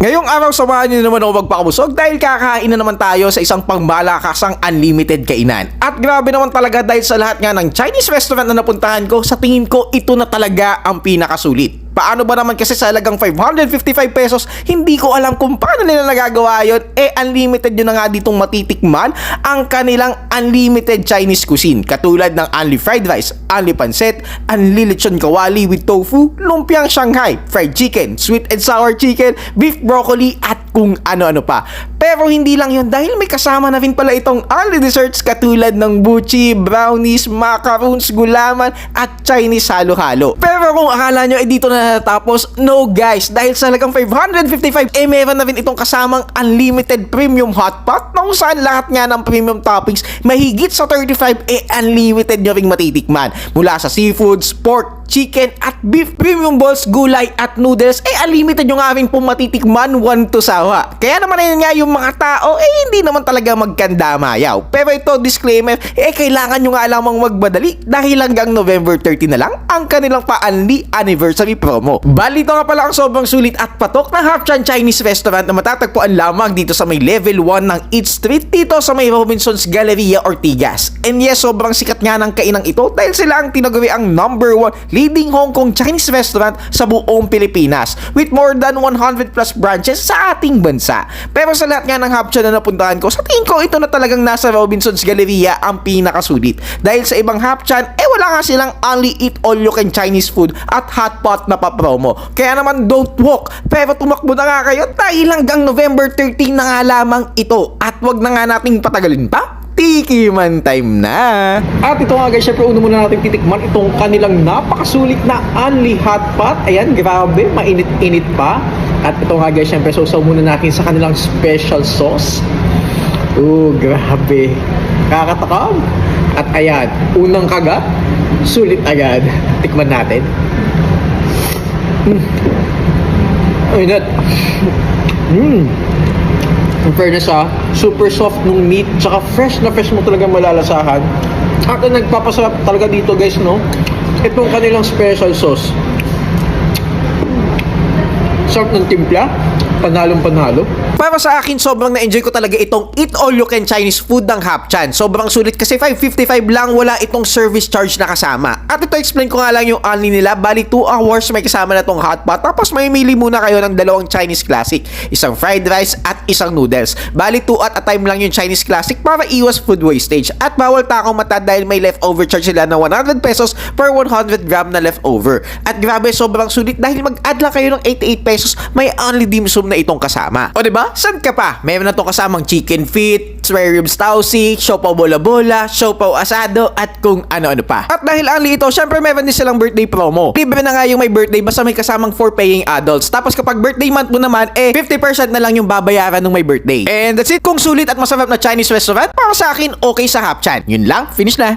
Ngayong araw, samahan niyo naman ako magpakabusog dahil kakain na naman tayo sa isang pangmalakasang unlimited kainan. At grabe naman talaga dahil sa lahat nga ng Chinese restaurant na napuntahan ko, sa tingin ko ito na talaga ang pinakasulit. Paano ba naman kasi sa halagang 555 pesos, hindi ko alam kung paano nila nagagawa yun. Unlimited yun na nga ditong matitikman ang kanilang unlimited Chinese cuisine. Katulad ng unli fried rice, unli pancit, unli lechon kawali with tofu, lumpiang Shanghai, fried chicken, sweet and sour chicken, beef broccoli, at kung ano-ano pa. Pero hindi lang yun dahil may kasama na rin pala itong unli desserts katulad ng buchi, brownies, macaroons, gulaman, at Chinese halo-halo. Pero kung akala nyo dito na natapos, no guys, dahil sa halagang 555 meron na rin itong kasamang unlimited premium hot pot na kung saan lahat nga ng premium toppings mahigit sa 35 unlimited nyo ring matitikman. Mula sa seafoods, pork, chicken at beef, premium balls, gulay at noodles, unlimited nyo nga rin pong matitikman one to sawa. Kaya naman yun nga yung mga tao, hindi naman talaga magkandamayaw. Pero ito, disclaimer, kailangan nyo nga lamang magmadali dahil hanggang November 30 na lang ang kanilang pa-unli anniversary promo. Balito nga pala ang sobrang sulit at patok na Half Chan Chinese restaurant na matatagpuan lamang dito sa may level 1 ng Eat Street dito sa may Robinson's Galleria Ortigas. And yes, sobrang sikat nga ng kainang ito dahil sila ang tinaguri ang number 1 leading Hong Kong Chinese restaurant sa buong Pilipinas with more than 100 plus branches sa ating bansa. Pero sa lahat nga ng Half Chan na napuntahan ko, sa tingin ko ito na talagang nasa Robinson's Galleria ang pinakasulit. Dahil sa ibang Half Chan, wala nga silang only eat all you can Chinese food at hot pot na pa-promo. Kaya naman don't walk, pero tumakbo na nga kayo dahil hanggang November 13 na nga lamang ito. At wag na nga nating patagalin pa, tikiman time na! At ito nga guys, syempre una muna natin titikman itong kanilang napakasulit na unli hot pot. Ayan, grabe, mainit-init pa. At ito nga guys, syempre sausaw muna natin sa kanilang special sauce. Grabe, kakatakam. At ayan, unang kagat, sulit agad. Tikman natin. Init. In fairness super soft nung meat, tsaka fresh na fresh mo talaga malalasahan. At ang nagpapasarap talaga dito guys, no, itong kanilang special sauce. Sarap ng timpla, panalong-panalo. Para sa akin, sobrang na-enjoy ko talaga itong Eat All You Can Chinese food ng Half Chan. Sobrang sulit kasi 555 lang, wala itong service charge na kasama. At ito, explain ko nga lang yung unli nila. Bali 2 hours may kasama na itong hot pot. Tapos may mili muna kayo ng dalawang Chinese classic. Isang fried rice at isang noodles. Bali 2 at a time lang yung Chinese classic para iwas food wastage. At bawal takong mata dahil may leftover charge sila na 100 pesos per 100 gram na leftover. At grabe, sobrang sulit dahil mag-add lang kayo ng 88 pesos, may only dim sum na itong kasama. O diba? San ka pa? Meron na itong kasamang chicken feet, spare ribs tausi, siopaw bola-bola, siopaw asado, at kung ano-ano pa. At dahil only ito, syempre meron din silang birthday promo. Libre na nga yung may birthday basta may kasamang for paying adults. Tapos kapag birthday month mo naman, 50% na lang yung babayaran ng may birthday. And that's it. Kung sulit at masarap na Chinese restaurant, para sa akin, okay sa Half Chan. Yun lang, finish na.